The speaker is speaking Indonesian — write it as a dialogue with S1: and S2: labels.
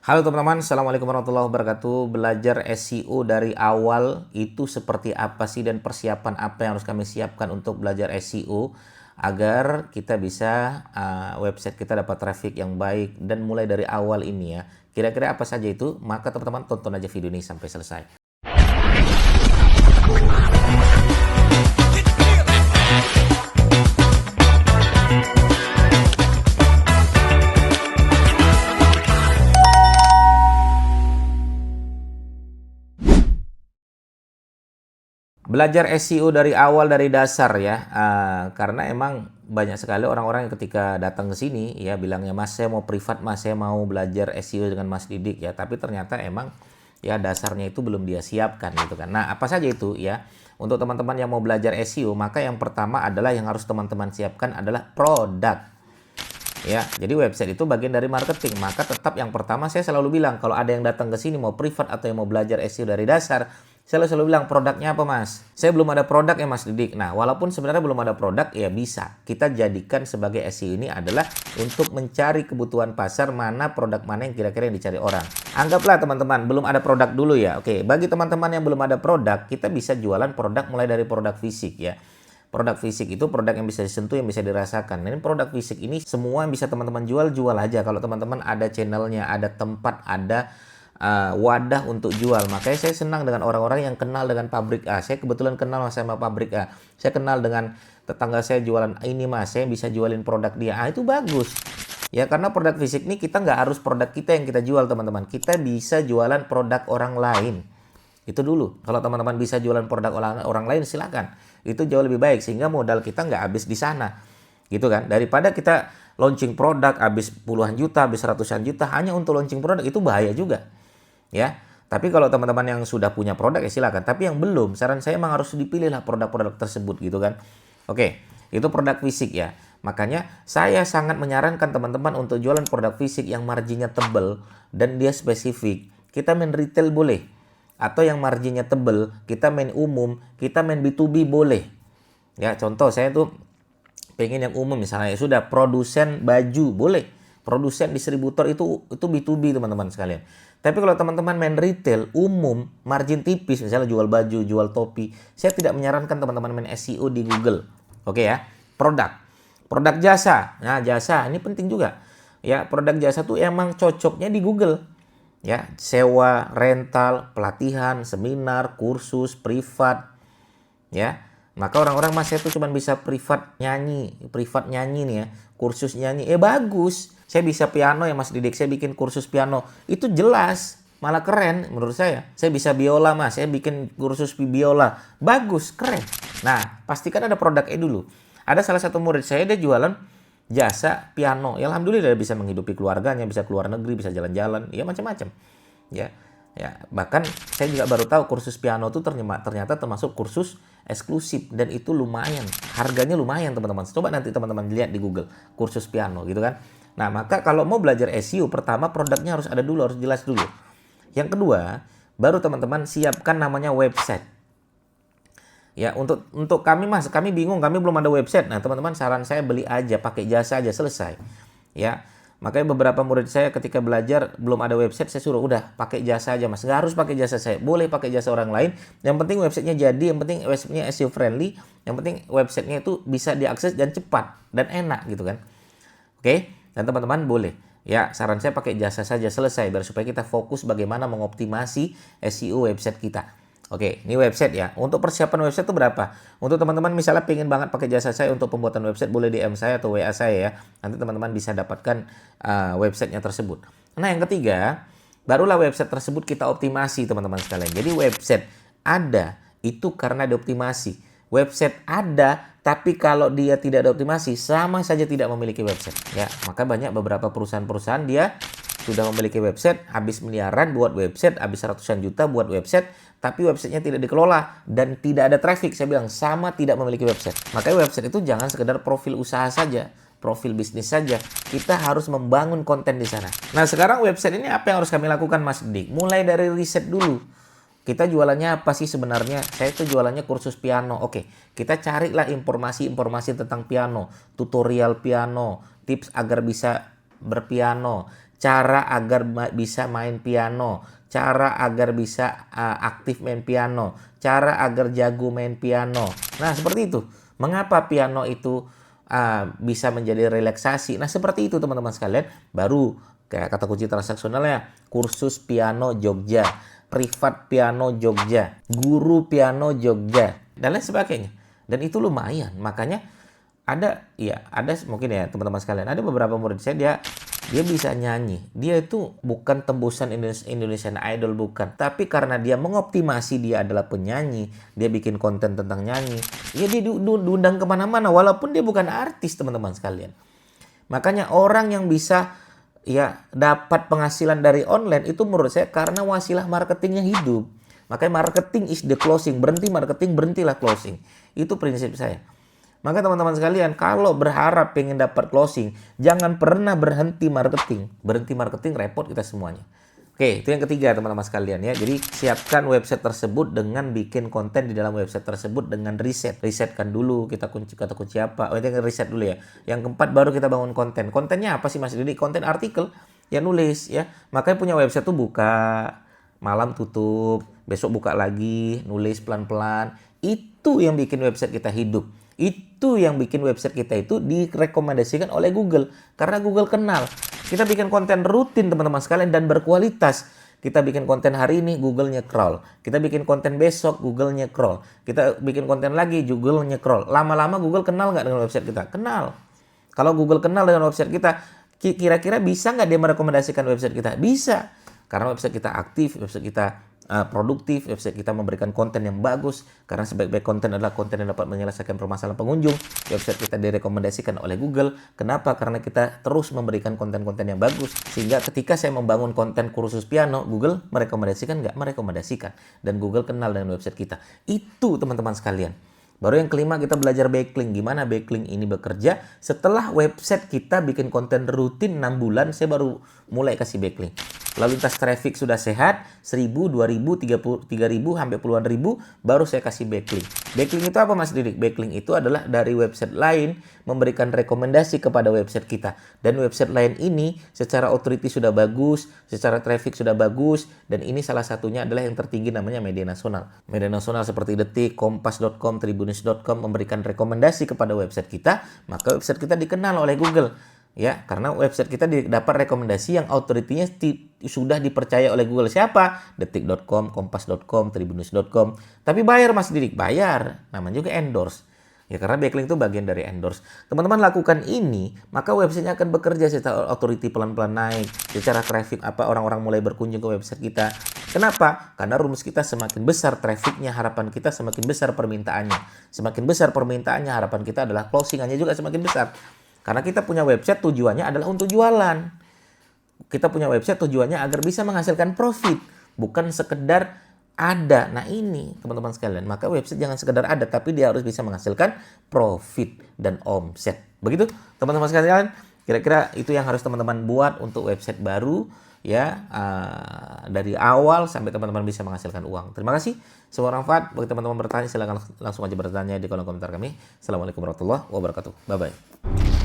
S1: Halo teman-teman, Assalamualaikum warahmatullahi wabarakatuh. Belajar SEO dari awal itu seperti apa sih dan persiapan apa yang harus kami siapkan untuk belajar SEO agar kita bisa website kita dapat traffic yang baik dan mulai dari awal ini ya. Kira-kira apa saja itu? Maka teman-teman tonton aja video ini sampai selesai. Belajar SEO dari awal dari dasar ya, karena emang banyak sekali orang-orang yang ketika datang ke sini ya bilangnya, Mas saya mau privat, Mas saya mau belajar SEO dengan Mas Didik ya, tapi ternyata emang ya dasarnya itu belum dia siapkan gitu kan. Nah apa saja itu ya, untuk teman-teman yang mau belajar SEO maka yang pertama adalah yang harus teman-teman siapkan adalah produk. Ya, jadi website itu bagian dari marketing. Maka tetap yang pertama saya selalu bilang kalau ada yang datang ke sini mau privat atau yang mau belajar SEO dari dasar, saya selalu bilang produknya apa Mas? Saya belum ada produk ya Mas Didik. Nah, walaupun sebenarnya belum ada produk ya bisa. Kita jadikan sebagai SEO ini adalah untuk mencari kebutuhan pasar mana produk mana yang kira-kira yang dicari orang. Anggaplah teman-teman belum ada produk dulu ya. Oke, bagi teman-teman yang belum ada produk, kita bisa jualan produk mulai dari produk fisik ya. Produk fisik itu produk yang bisa disentuh, yang bisa dirasakan. Ini produk fisik ini semua yang bisa teman-teman jual aja. Kalau teman-teman ada channelnya, ada tempat, ada wadah untuk jual. Makanya saya senang dengan orang-orang yang kenal dengan pabrik A. Saya kebetulan kenal sama pabrik A. Saya kenal dengan tetangga saya jualan ini Mas, saya bisa jualin produk dia. Itu bagus. Ya karena produk fisik ini kita nggak harus produk kita yang kita jual teman-teman. Kita bisa jualan produk orang lain. Itu dulu. Kalau teman-teman bisa jualan produk orang lain silakan. Itu jauh lebih baik sehingga modal kita nggak habis di sana. Gitu kan. Daripada kita launching produk habis puluhan juta, habis ratusan juta hanya untuk launching produk, itu bahaya juga. Ya. Tapi kalau teman-teman yang sudah punya produk ya silakan. Tapi yang belum, saran saya memang harus dipilih lah produk-produk tersebut gitu kan. Oke, itu produk fisik ya. Makanya saya sangat menyarankan teman-teman untuk jualan produk fisik yang marginnya tebal dan dia spesifik. Kita main retail boleh. Atau yang marginnya tebal, kita main umum, kita main B2B boleh. Ya, contoh saya tuh pengen yang umum misalnya, ya sudah produsen baju boleh. Produsen distributor itu B2B teman-teman sekalian. Tapi kalau teman-teman main retail, umum, margin tipis, misalnya jual baju, jual topi, saya tidak menyarankan teman-teman main SEO di Google. Oke ya, produk. Produk jasa. Nah, jasa ini penting juga. Ya, produk jasa tuh emang cocoknya di Google. Ya, sewa, rental, pelatihan, seminar, kursus, privat. Ya. Maka orang-orang Mas saya tuh cuma bisa privat nyanyi nih ya, kursus nyanyi. Bagus. Saya bisa piano ya Mas Didik, saya bikin kursus piano. Itu jelas, malah keren menurut saya. Saya bisa biola Mas, saya bikin kursus biola. Bagus, keren. Nah, pastikan ada produknya dulu. Ada salah satu murid saya, dia jualan jasa piano. Ya alhamdulillah bisa menghidupi keluarganya, bisa keluar negeri, bisa jalan-jalan, ya macam-macam. Ya. Ya, bahkan saya juga baru tahu kursus piano itu ternyata termasuk kursus eksklusif dan itu lumayan. Harganya lumayan, teman-teman. Coba nanti teman-teman lihat di Google kursus piano gitu kan. Nah, maka kalau mau belajar SEO, pertama produknya harus ada dulu, harus jelas dulu. Yang kedua, baru teman-teman siapkan namanya website. Ya, untuk kami Mas, kami bingung, kami belum ada website. Nah, teman-teman saran saya beli aja, pakai jasa aja selesai. Ya. Makanya beberapa murid saya ketika belajar belum ada website, saya suruh udah pakai jasa aja Mas. Nggak harus pakai jasa saya, boleh pakai jasa orang lain. Yang penting websitenya jadi, yang penting websitenya SEO friendly, yang penting websitenya itu bisa diakses dan cepat dan enak gitu kan. Oke, dan teman-teman boleh. Ya, saran saya pakai jasa saja selesai biar supaya kita fokus bagaimana mengoptimasi SEO website kita. Oke, ini website ya. Untuk persiapan website itu berapa? Untuk teman-teman misalnya pengen banget pakai jasa saya untuk pembuatan website, boleh DM saya atau WA saya ya. Nanti teman-teman bisa dapatkan websitenya tersebut. Nah, yang ketiga, barulah website tersebut kita optimasi teman-teman sekalian. Jadi website ada itu karena dioptimasi. Website ada, tapi kalau dia tidak ada optimasi, sama saja tidak memiliki website. Ya, maka banyak beberapa perusahaan-perusahaan dia sudah memiliki website, habis miliaran buat website, habis ratusan juta buat website, tapi websitenya tidak dikelola dan tidak ada traffic. Saya bilang sama tidak memiliki website. Makanya website itu jangan sekedar profil usaha saja, profil bisnis saja. Kita harus membangun konten di sana. Nah, sekarang website ini apa yang harus kami lakukan Mas Dik? Mulai dari riset dulu. Kita jualannya apa sih sebenarnya? Saya itu jualannya kursus piano. Oke, kita carilah informasi-informasi tentang piano, tutorial piano, tips agar bisa berpiano, cara agar bisa main piano, cara agar bisa aktif main piano, cara agar jago main piano. Nah, seperti itu. Mengapa piano itu bisa menjadi relaksasi? Nah, seperti itu teman-teman sekalian. Baru kayak kata kunci transaksionalnya, kursus piano Jogja, privat piano Jogja, guru piano Jogja, dan lain sebagainya. Dan itu lumayan. Makanya ada mungkin ya teman-teman sekalian, ada beberapa murid saya dia bisa nyanyi. Dia itu bukan tembusan Indonesian Idol, bukan. Tapi karena dia mengoptimasi, dia adalah penyanyi, dia bikin konten tentang nyanyi, ya dia diundang kemana-mana walaupun dia bukan artis teman-teman sekalian. Makanya orang yang bisa dapat penghasilan dari online itu menurut saya karena wasilah marketingnya hidup. Makanya marketing is the closing. Berhenti marketing, berhentilah closing. Itu prinsip saya. Maka teman-teman sekalian, kalau berharap pengen dapat closing, jangan pernah berhenti marketing. Berhenti marketing repot kita semuanya. Oke, itu yang ketiga teman-teman sekalian ya. Jadi siapkan website tersebut dengan bikin konten di dalam website tersebut dengan riset. Risetkan dulu kita kata kunci apa. Oh, itu riset dulu ya. Yang keempat baru kita bangun konten. Kontennya apa sih Mas Didi? Konten artikel ya, nulis ya. Makanya punya website tuh buka, malam tutup, besok buka lagi, nulis pelan-pelan. Itu yang bikin website kita hidup. Itu yang bikin website kita itu direkomendasikan oleh Google. Karena Google kenal. Kita bikin konten rutin teman-teman sekalian dan berkualitas. Kita bikin konten hari ini, Google-nya crawl. Kita bikin konten besok, Google-nya crawl. Kita bikin konten lagi, Google-nya crawl. Lama-lama Google kenal nggak dengan website kita? Kenal. Kalau Google kenal dengan website kita, kira-kira bisa nggak dia merekomendasikan website kita? Bisa. Karena website kita aktif, website kita produktif, website kita memberikan konten yang bagus. Karena sebaik-baik konten adalah konten yang dapat menyelesaikan permasalahan pengunjung. Website kita direkomendasikan oleh Google. Kenapa? Karena kita terus memberikan konten-konten yang bagus. Sehingga ketika saya membangun konten kursus piano, Google merekomendasikan nggak? Merekomendasikan. Dan Google kenal dengan website kita. Itu teman-teman sekalian. Baru yang kelima kita belajar backlink. Gimana backlink ini bekerja? Setelah website kita bikin konten rutin 6 bulan, saya baru mulai kasih backlink. Lalu lintas traffic sudah sehat, 1.000, 2.000, 3.000, sampai puluhan ribu, baru saya kasih backlink. Backlink itu apa Mas Didik? Backlink itu adalah dari website lain memberikan rekomendasi kepada website kita. Dan website lain ini secara authority sudah bagus, secara traffic sudah bagus, dan ini salah satunya adalah yang tertinggi namanya media nasional. Media nasional seperti Detik, Kompas.com, Tribunnews.com memberikan rekomendasi kepada website kita, maka website kita dikenal oleh Google. Ya, karena website kita dapat rekomendasi yang authority-nya sudah dipercaya oleh Google. Siapa? Detik.com, Kompas.com, Tribunnews.com. Tapi bayar Mas Didik, bayar. Namanya juga endorse. Ya, karena backlink itu bagian dari endorse. Teman-teman lakukan ini, maka websitenya akan bekerja secara authority pelan-pelan naik. Secara traffic orang-orang mulai berkunjung ke website kita. Kenapa? Karena rumus kita semakin besar trafficnya, harapan kita semakin besar permintaannya. Semakin besar permintaannya, harapan kita adalah closingannya juga semakin besar. Karena kita punya website tujuannya adalah untuk jualan. Kita punya website tujuannya agar bisa menghasilkan profit. Bukan sekedar ada. Nah ini teman-teman sekalian. Maka website jangan sekedar ada. Tapi dia harus bisa menghasilkan profit dan omset. Begitu teman-teman sekalian. Kira-kira itu yang harus teman-teman buat untuk website baru. Ya, dari awal sampai teman-teman bisa menghasilkan uang. Terima kasih. Semoga bermanfaat. Bagi teman-teman bertanya, silakan langsung aja bertanya di kolom komentar kami. Assalamualaikum warahmatullahi wabarakatuh. Bye-bye.